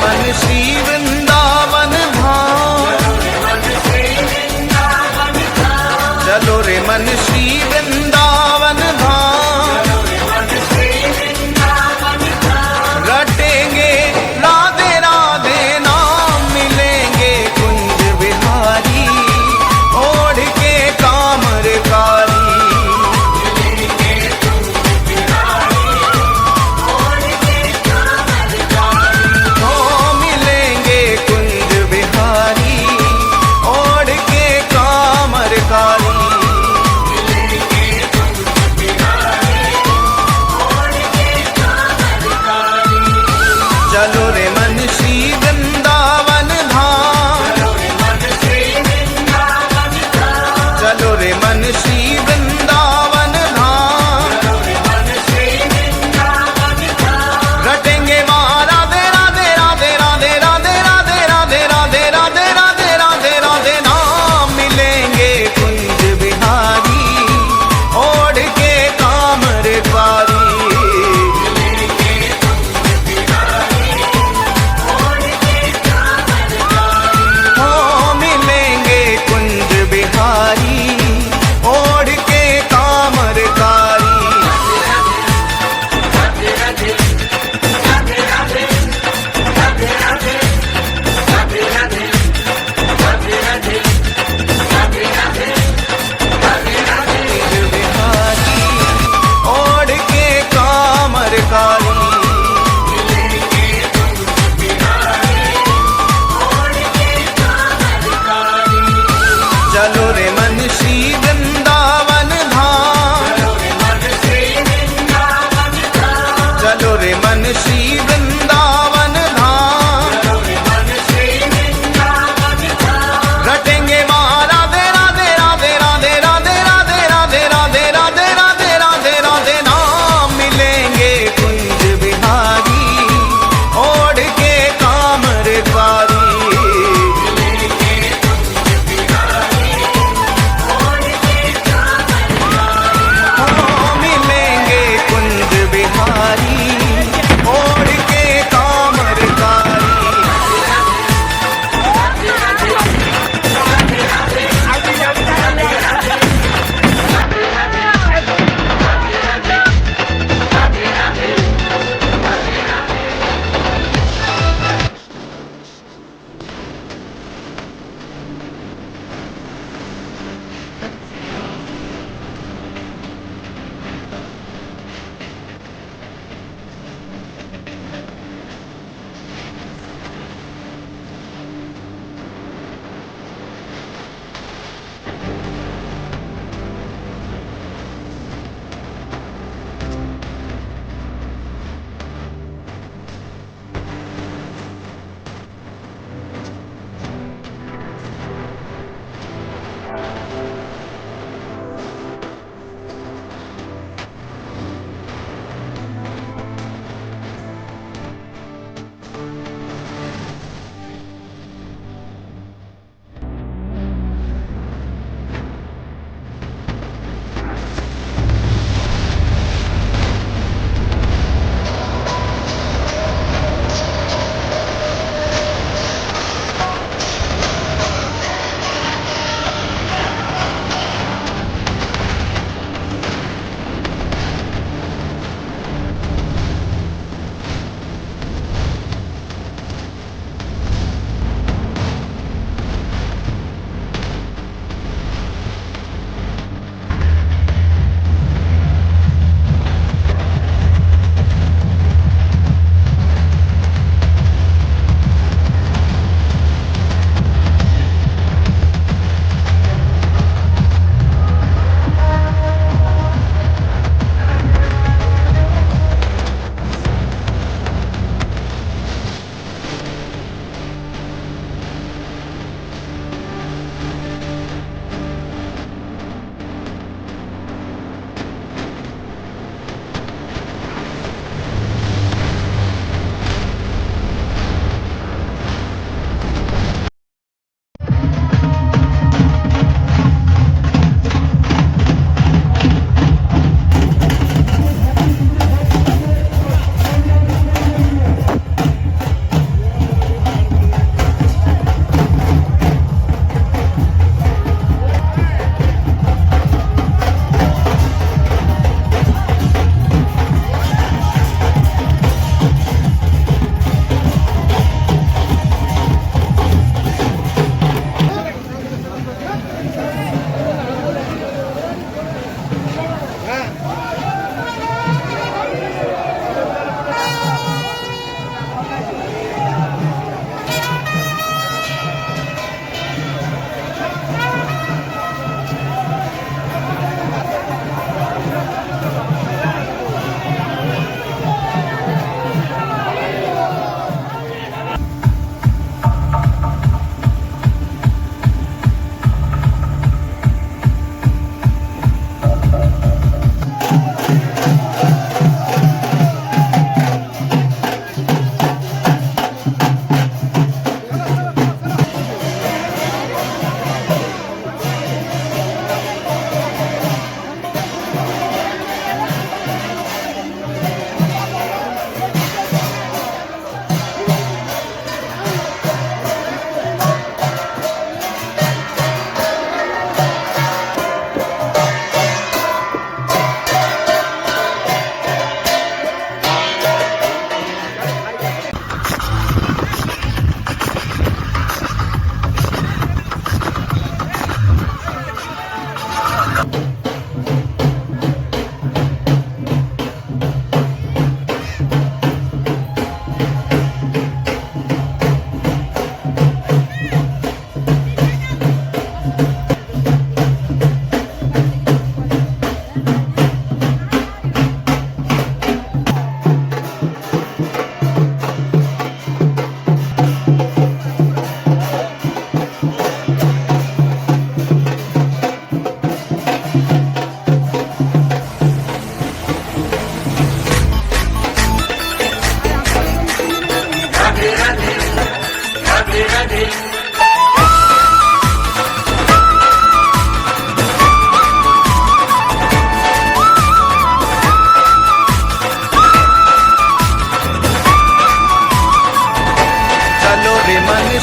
मन श्री वृंदावन धाम, चलो रे मन श्री वृंदावन धाम, रटेंगे राधे राधे नाम, मिलेंगे कुंज बिहारी ओढ़ के कामरकारी। मिलेंगे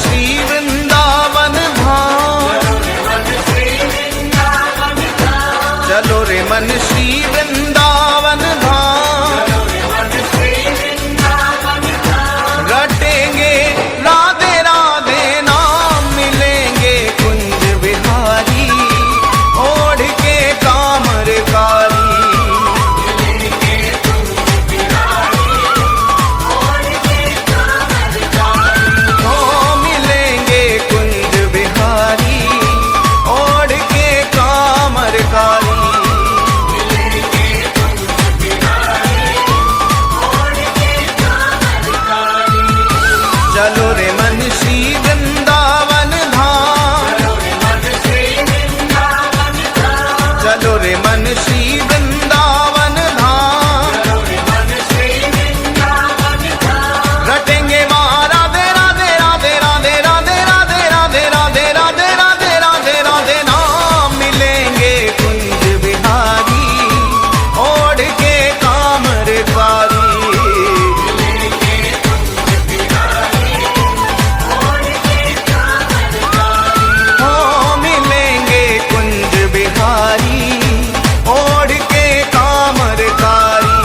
श्री वृंदावन धाम, चलो रे मन श्री वृंदावन धाम, रटेंगे राधे राधे नाम, मिलेंगे कुंज बिहारी, ओढ़ के कामर कारी। मिलेंगे कुंज बिहारी, ओढ़ के कामर कारी। चलो रे मन श्री वृंदावन धाम, चलो रे मन श्री वृंदावन धाम, रटेंगे वहाँ राधे राधे राधे राधे राधे राधे राधे राधे राधे राधे राधे राधे नाम, मिलेंगे कुंज बिहारी, ओढ़ के कामर कारी। मिलेंगे कुंज बिहारी, ओढ़ के कामर कारी।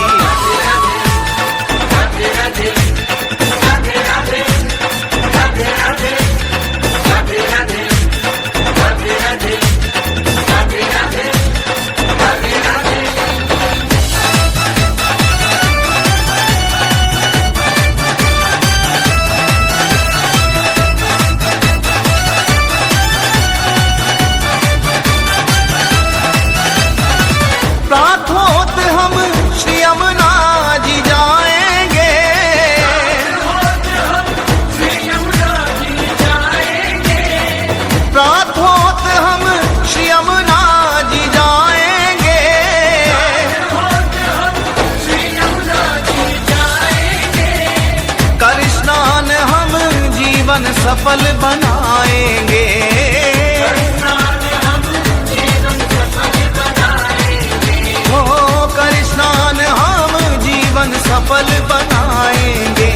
प्रातोत हम श्री यमुना जी जाएंगे, प्रातोत हम श्री यमुना जी जाएंगे, कर स्नान हम जीवन सफल बनाएंगे, कर स्नान हम जीवन सफल बनाएंगे।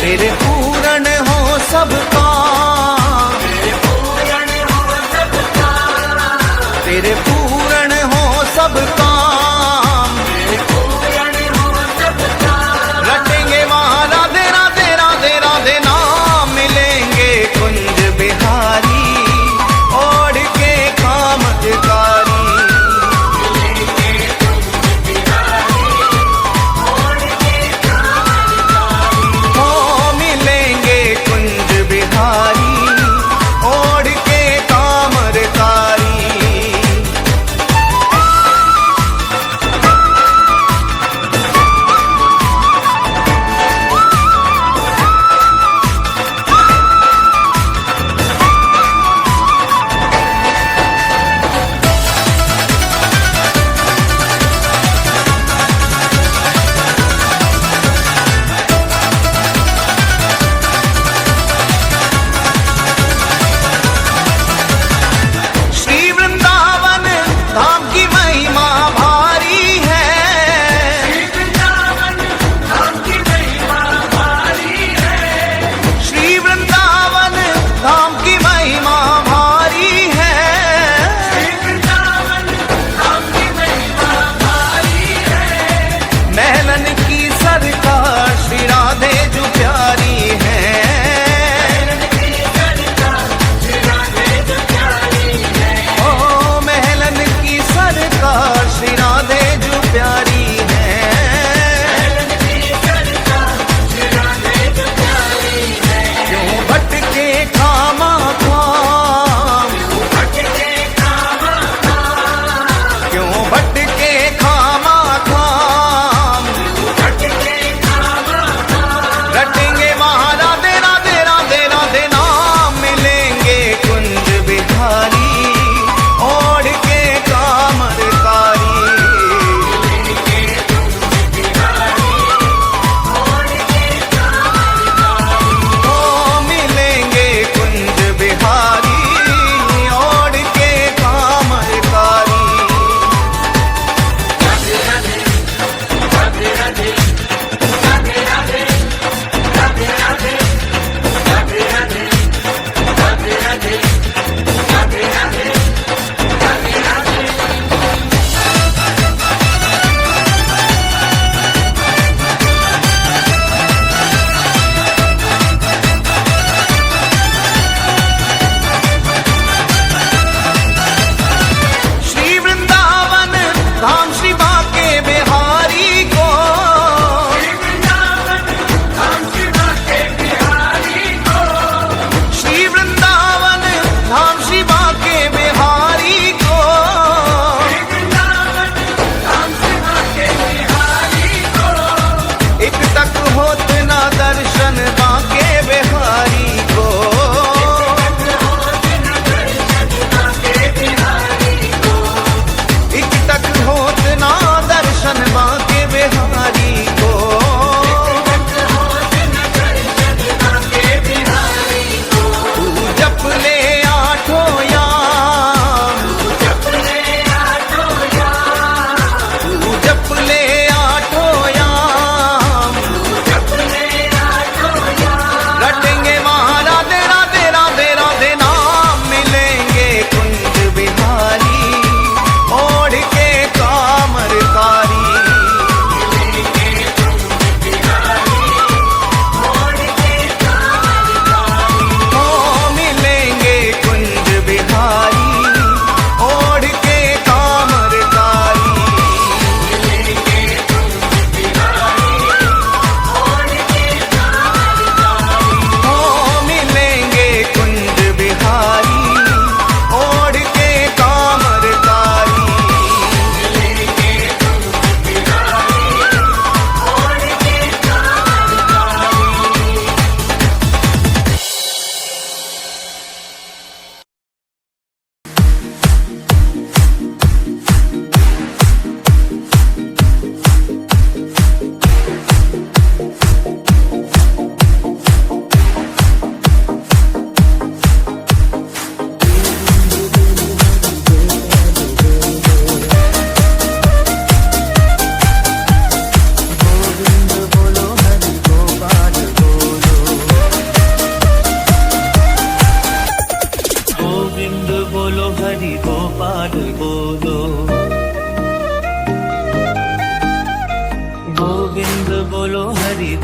तेरे पूर्ण हो सब काम, तेरे पूर्ण हो सब काम, रटेंगे वहाँ राधे राधे राधे राधे नाम, मिलेंगे कुंज बिहारी, ओढ़ के कामर कारी।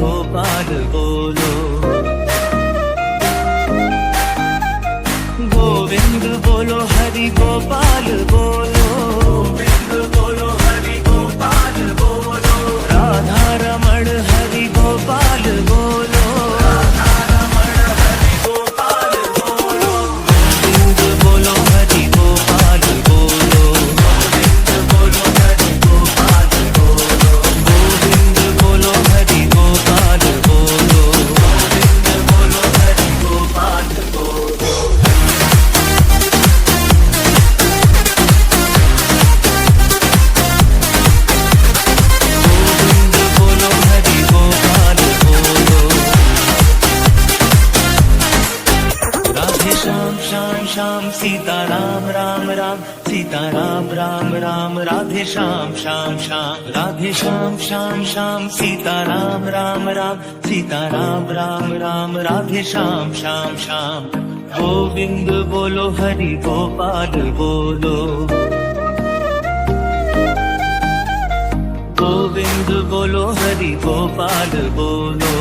गोपाल बोलो, गोविंद बोलो हरि गोपाल बोलो, गोविंद बोलो हरि गोपाल बोलो, राधा रमण हरि गोपाल बोलो, राधा रमण हरि गोपाल बोलो, गोविंद बोलो हरि गोपाल बोलो, गोविंद बोलो हरि गोपाल बोलो, गोविंद बोलो हरि गोपाल बोलो, गोविंद बोलो हरि गोपाल बोलो। गोविंद बोलो हरि गोपाल बोलो, राधे श्याम श्याम श्याम सीता राम राम राम, सीता राम राम राम, राधे श्याम श्याम श्याम, राधे श्याम श्याम श्याम, सीता राम राम राम, सीता राम राम राम, राधे श्याम श्याम श्याम। गोविंद बोलो हरि गोपाल बोलो, गोविंद बोलो हरि गोपाल बोलो,